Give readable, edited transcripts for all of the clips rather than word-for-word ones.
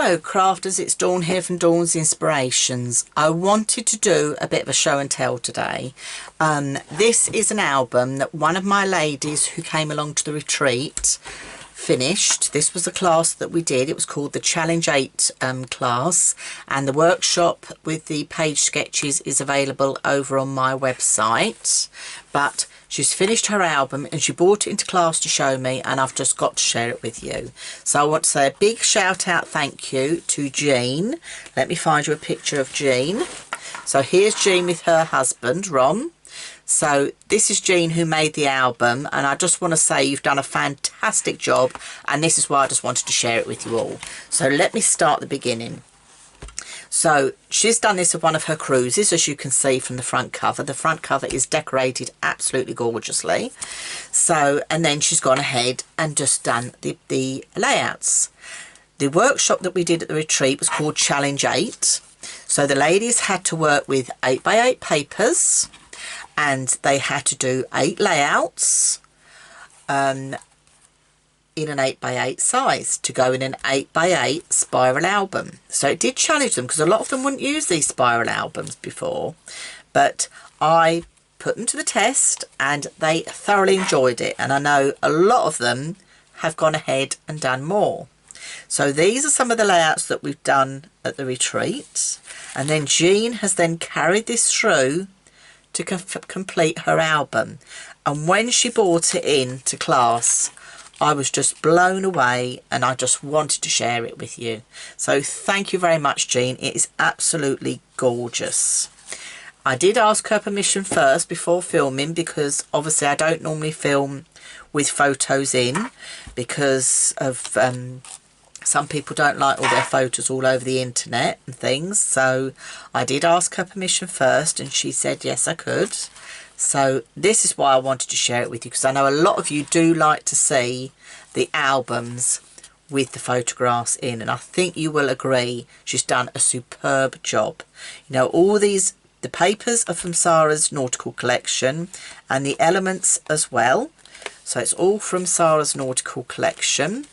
Hello crafters, it's Dawn here from Dawn's Inspirations. I wanted to do a bit of a show and tell today. This is an album that one of my ladies who came along to the retreat finished. This was a class that we did. It was called the Challenge 8 class, and the workshop with the page sketches is available over on my website. But she's finished her album and she brought it into class to show me, and I've just got to share it with you. So I want to say a big shout out thank you to Jean. Let me find you a picture of Jean. So here's Jean with her husband Ron. So this is Jean who made the album, and I just want to say you've done a fantastic job, and this is why I just wanted to share it with you all. So let me start the beginning. So she's done this with one of her cruises, as you can see from the front cover. The front cover is decorated absolutely gorgeously. So, and then she's gone ahead and just done the layouts. The workshop that we did at the retreat was called Challenge 8. So the ladies had to work with 8x8 papers, and they had to do 8 layouts in an 8x8 size to go in an 8x8 spiral album. So it did challenge them, because a lot of them wouldn't use these spiral albums before, but I put them to the test and they thoroughly enjoyed it, and I know a lot of them have gone ahead and done more. So these are some of the layouts that we've done at the retreat, and then Jean has then carried this through to complete her album. And when she brought it in to class, I was just blown away, and I just wanted to share it with you. So thank you very much, Jean. It is absolutely gorgeous. I did ask her permission first before filming, because obviously I don't normally film with photos in, because of some people don't like all their photos all over the internet and things. So I did ask her permission first, and she said yes, I could. So this is why I wanted to share it with you, because I know a lot of you do like to see the albums with the photographs in, and I think you will agree she's done a superb job. You know, all these, the papers are from Sarah's Nautical Collection, and the elements as well. So it's all from Sarah's Nautical Collection.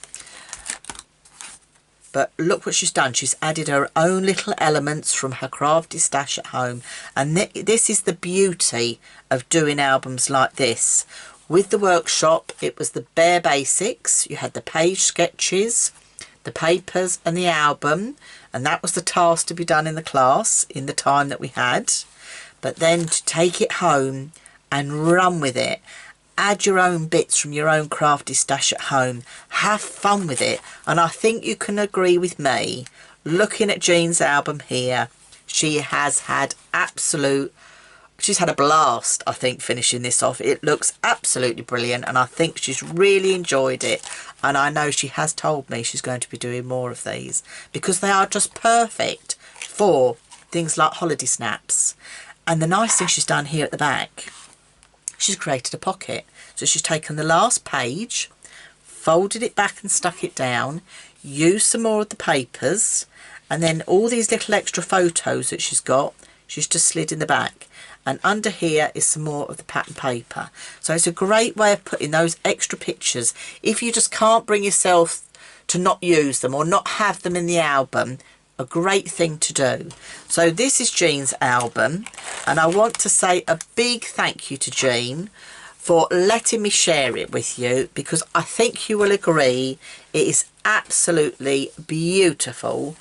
But look what she's done. She's added her own little elements from her crafty stash at home. And this is the beauty of doing albums like this. With the workshop, it was the bare basics. You had the page sketches, the papers and the album. And that was the task to be done in the class in the time that we had. But then to take it home and run with it. Add your own bits from your own crafty stash at home. Have fun with it. And I think you can agree with me, looking at Jean's album here, she has had she's had a blast, I think, finishing this off. It looks absolutely brilliant, and I think she's really enjoyed it. And I know she has told me she's going to be doing more of these, because they are just perfect for things like holiday snaps. And the nice thing she's done here at the back, she's created a pocket. So she's taken the last page, folded it back and stuck it down, used some more of the papers, and then all these little extra photos that she's got, she's just slid in the back. And under here is some more of the pattern paper. So it's a great way of putting those extra pictures. If you just can't bring yourself to not use them or not have them in the album, a great thing to do. So this is Jean's album, and I want to say a big thank you to Jean for letting me share it with you, because I think you will agree it is absolutely beautiful,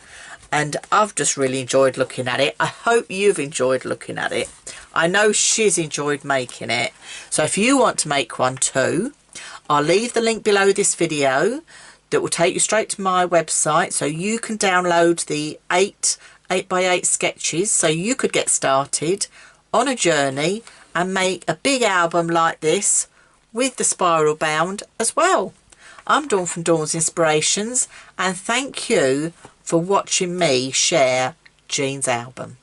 and I've just really enjoyed looking at it. I hope you've enjoyed looking at it. I know she's enjoyed making it. So if you want to make one too, I'll leave the link below this video that will take you straight to my website, so you can download the 8x8 sketches, so you could get started on a journey and make a big album like this with the spiral bound as well. I'm Dawn from Dawn's Inspirations, and thank you for watching me share Jean's album.